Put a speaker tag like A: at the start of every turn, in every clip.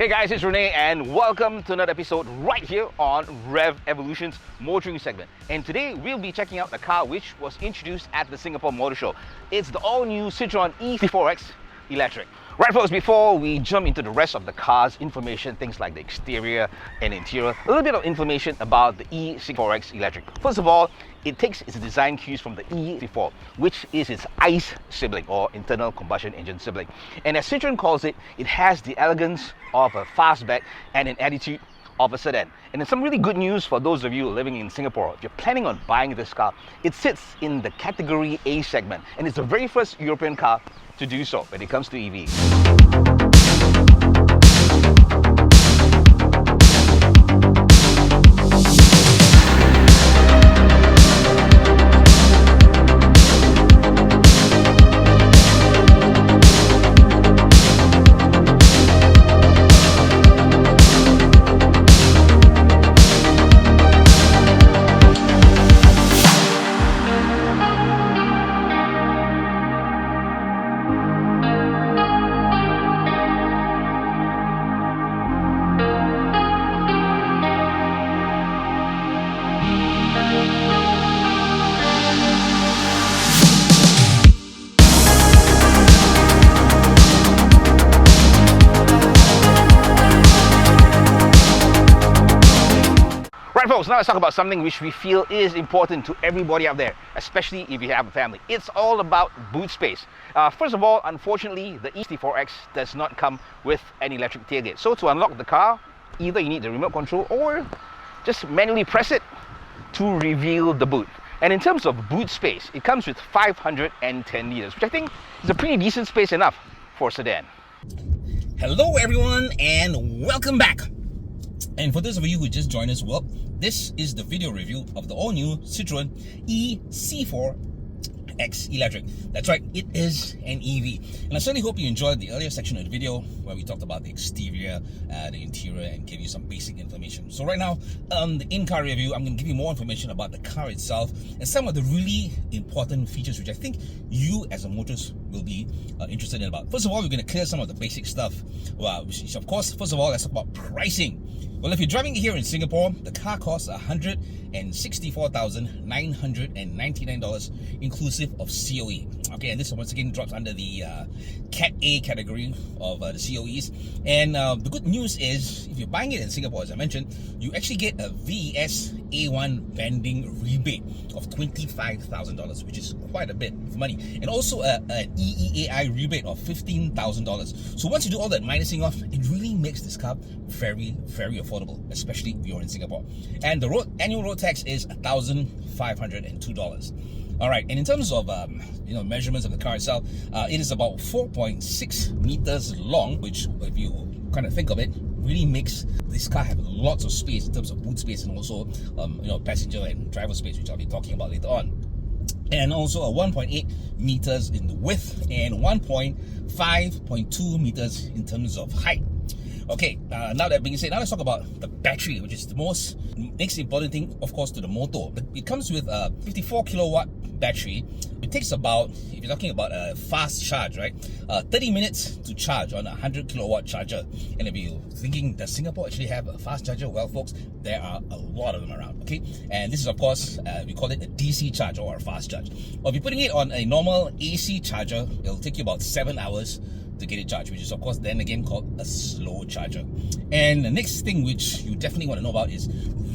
A: Hey guys, it's Renee and welcome to another episode right here on Revv Evolution's motoring segment. And today we'll be checking out the car which was introduced at the Singapore Motor Show. It's the all-new Citroen e-C4X electric. Right folks, before we jump into the rest of the car's information, things like the exterior and interior, a little bit of information about the e-C4X electric. First of all, it takes its design cues from the e-C4, which is its ICE sibling or internal combustion engine sibling. And as Citroen calls it, it has the elegance of a fastback and an attitude of a sedan. And there's some really good news for those of you living in Singapore. If you're planning on buying this car, it sits in the category A segment and it's the very first European car to do so when it comes to EVs. Right folks, now let's talk about something which we feel is important to everybody out there, especially if you have a family. It's all about boot space. First of all, unfortunately, the e-C4X does not come with an electric tailgate. So to unlock the car, either you need the remote control or just manually press it to reveal the boot. And in terms of boot space, it comes with 510 liters, which I think is a pretty decent space enough for a sedan.
B: Hello everyone and welcome back. And for those of you who just joined us, well, this is the video review of the all-new Citroen e-C4X electric. That's right, it is an EV. And I certainly hope you enjoyed the earlier section of the video where we talked about the exterior, the interior, and give you some basic information. So right now, the in-car review, I'm going to give you more information about the car itself and some of the really important features which I think you as a motorist will be interested in about. First of all, we're going to clear some of the basic stuff, which is, of course, first of all, let's talk about pricing. Well, if you're driving here in Singapore, the car costs $164,999 inclusive of COE. Okay, and this once again drops under the Cat A category of the COEs. And the good news is, if you're buying it in Singapore, as I mentioned, you actually get a VES A1 vending rebate of $25,000, which is quite a bit of money, and also an EEAI rebate of $15,000. So once you do all that minusing off, it really makes this car very, very affordable, especially if you're in Singapore. And the annual road tax is $1,502. All right, and in terms of measurements of the car itself, it is about 4.6 meters long, which, if you kind of think of it, really makes this car have lots of space in terms of boot space and also passenger and driver space, which I'll be talking about later on. And also a 1.8 meters in the width and 5.2 meters in terms of height. Okay, now that being said, now let's talk about the battery, which is the next important thing, of course, to the motor. But it comes with a 54 kilowatt battery. It takes about, if you're talking about a fast charge, right, 30 minutes to charge on a 100 kilowatt charger. And if you're thinking, does Singapore actually have a fast charger? Well, folks, there are a lot of them around, okay? And this is, of course, we call it a DC charge or a fast charge. Or if you're putting it on a normal AC charger, it'll take you about 7 hours to get it charged, which is of course then again called a slow charger. And the next thing which you definitely want to know about is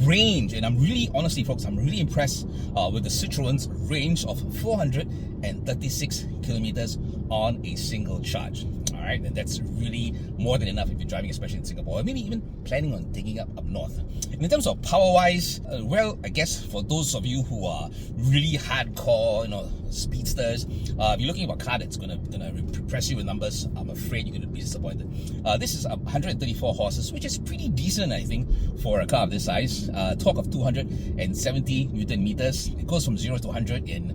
B: range. And I'm really, honestly folks, I'm really impressed with the Citroen's range of 436 kilometers on a single charge. All right, and that's really more than enough if you're driving, especially in Singapore, or maybe even planning on taking up north. And in terms of power-wise, well, I guess for those of you who are really hardcore, speedsters, if you're looking at a car that's gonna impress you with numbers, I'm afraid you're gonna be disappointed. This is 134 horses, which is pretty decent, I think, for a car of this size. Torque of 270 Newton meters. It goes from 0 to 100 in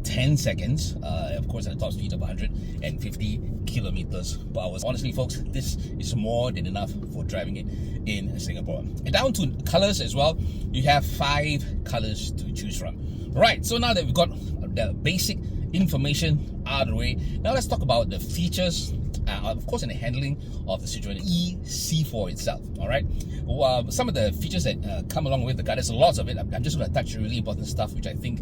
B: 10 seconds, of course at a top speed of 150 kilometers per hour. Honestly folks, this is more than enough for driving it in Singapore. And down to colors as well, you have 5 colors to choose from. Right, so now that we've got the basic information out of the way, now let's talk about the features of course, in the handling of the Citroen e-C4 itself. All right. Some of the features that come along with the car, there's lots of it. I'm just going to touch really important stuff, which I think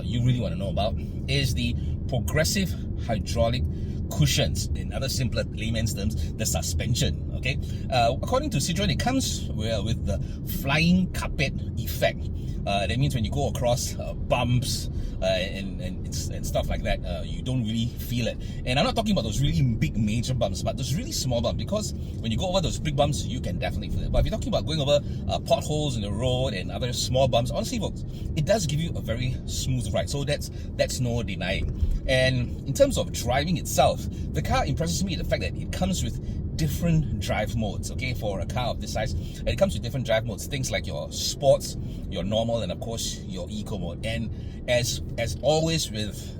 B: you really want to know about, is the progressive hydraulic cushions. In other simpler layman's terms, the suspension. Okay. According to Citroen, it comes with the flying carpet effect. That means when you go across bumps and stuff like that, you don't really feel it. And I'm not talking about those really big major bumps, but those really small bumps, because when you go over those big bumps, you can definitely feel it. But if you're talking about going over potholes in the road and other small bumps, honestly folks, it does give you a very smooth ride. So that's no denying. And in terms of driving itself, the car impresses me the fact that it comes with different drive modes. Okay, for a car of this size, and it comes with different drive modes, things like your sports, your normal, and of course your eco mode. And as always with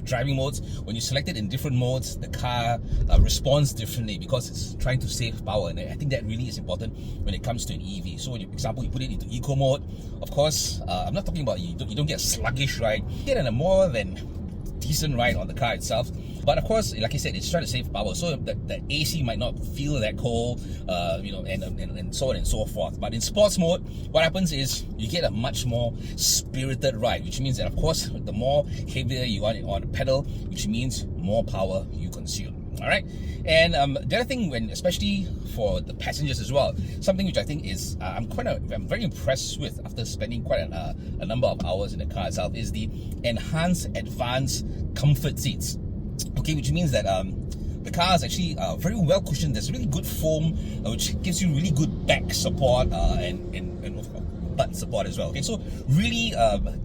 B: driving modes, when you select it in different modes, the car responds differently because it's trying to save power. And I think that really is important when it comes to an EV. So for example, you put it into eco mode, of course, I'm not talking about you don't get a sluggish ride, you get a more than decent ride on the car itself. But of course, like I said, it's trying to save power, so the AC might not feel that cold, and so on and so forth. But in sports mode, what happens is you get a much more spirited ride, which means that, of course, the more heavier you are on the pedal, which means more power you consume. All right. And the other thing, especially for the passengers as well, something which I think is I'm very impressed with after spending quite a number of hours in the car itself, is the enhanced advanced comfort seats. Okay, which means that the car is actually very well cushioned. There's really good foam, which gives you really good back support and butt support as well. Okay, so really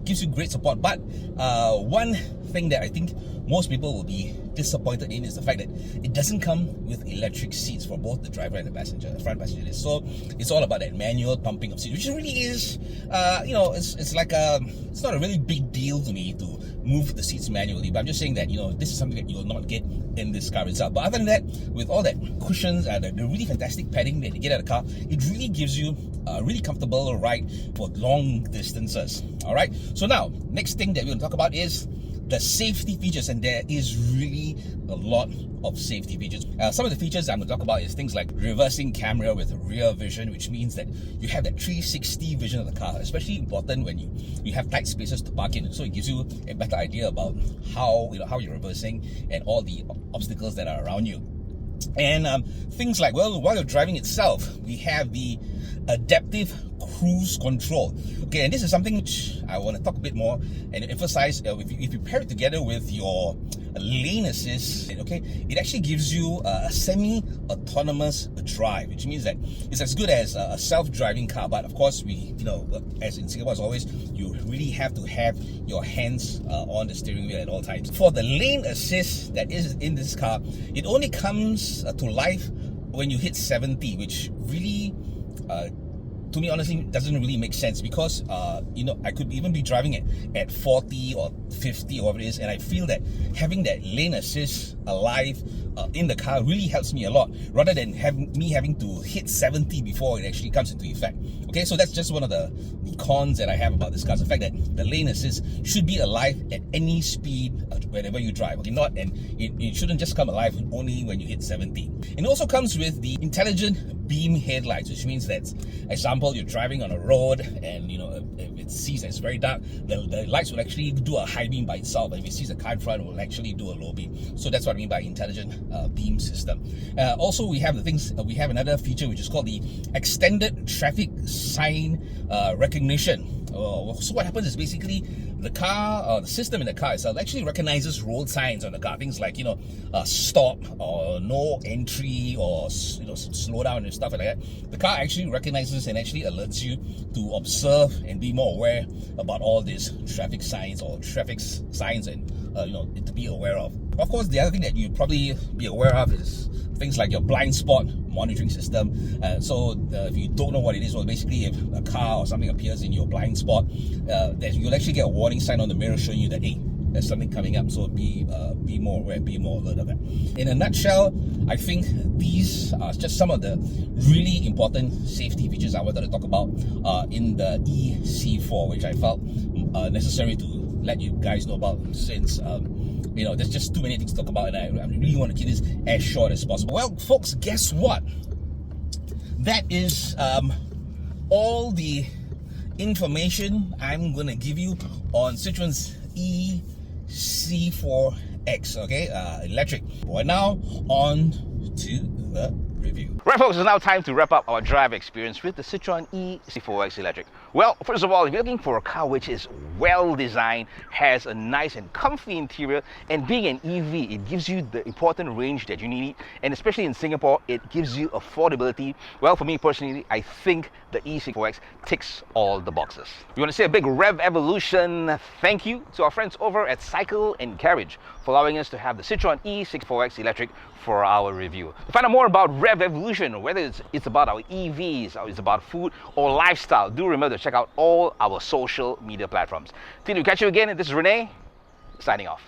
B: gives you great support. But one thing that I think most people will be disappointed in is the fact that it doesn't come with electric seats for both the driver and the passenger, the front passenger. So it's all about that manual pumping of seats, which really is, it's like it's not a really big deal to me to move the seats manually. But I'm just saying that, this is something that you will not get in this car itself. But other than that, with all that cushions and the really fantastic padding that you get out of the car, it really gives you a really comfortable ride for long distances. All right. So now, next thing that we're going to talk about is the safety features, and there is really a lot of safety features. Some of the features I'm going to talk about is things like reversing camera with rear vision, which means that you have that 360 vision of the car, especially important when you have tight spaces to park in. So it gives you a better idea about how you're reversing and all the obstacles that are around you. And things like, well, while you're driving itself, we have the adaptive cruise control. Okay, and this is something which I want to talk a bit more and emphasize. If you pair it together with your lane assist, okay, it actually gives you a semi-autonomous drive, which means that it's as good as a self-driving car. But of course, as in Singapore as always, you really have to have your hands on the steering wheel at all times. For the lane assist that is in this car, it only comes to life when you hit 70, which really to me honestly doesn't really make sense, because I could even be driving it at 40 or 50 or whatever it is, and I feel that having that lane assist alive in the car really helps me a lot, rather than having to hit 70 before it actually comes into effect. Okay, so that's just one of the cons that I have about this car, the fact that the lane assist should be alive at any speed whenever you drive. Okay, it shouldn't just come alive only when you hit 70. And it also comes with the intelligent beam headlights, which means that, example, you're driving on a road and if it sees that it's very dark, the lights will actually do a high beam by itself, and if it sees a car in front, it will actually do a low beam. So that's what I mean by intelligent beam system. Also, we have another feature which is called the extended traffic sign recognition. So what happens is basically the system in the car itself actually recognizes road signs on the car, things like stop or no entry or slow down and stuff like that. The car actually recognizes and actually alerts you to observe and be more aware about all these traffic signs and to be aware of. Of course, the other thing that you'd probably be aware of is things like your blind spot monitoring system. So if you don't know what it is, well, basically if a car or something appears in your blind spot, you'll actually get a warning sign on the mirror showing you that, hey, there's something coming up, so be more aware, be more alert of that. In a nutshell, I think these are just some of the really important safety features I wanted to talk about in the e-C4, which I felt necessary to let you guys know about, since you know, there's just too many things to talk about, and I really want to keep this as short as possible. Well, folks, guess what? That is all the information I'm gonna give you on Citroen's e-C4X, okay, electric. Right now, on to the review.
A: Right, folks, it's now time to wrap up our drive experience with the Citroen e-C4X Electric. Well, first of all, if you're looking for a car which is well designed, has a nice and comfy interior, and being an EV, it gives you the important range that you need, and especially in Singapore, it gives you affordability. Well, for me personally, I think the e-C4X ticks all the boxes. We want to say a big Revv Evolution thank you to our friends over at Cycle and Carriage for allowing us to have the Citroen e-C4X Electric for our review. To find out more about Revv Evolution, whether it's about our EVs, or it's about food or lifestyle, do remember to check out all our social media platforms. Till we catch you again, this is Renee, signing off.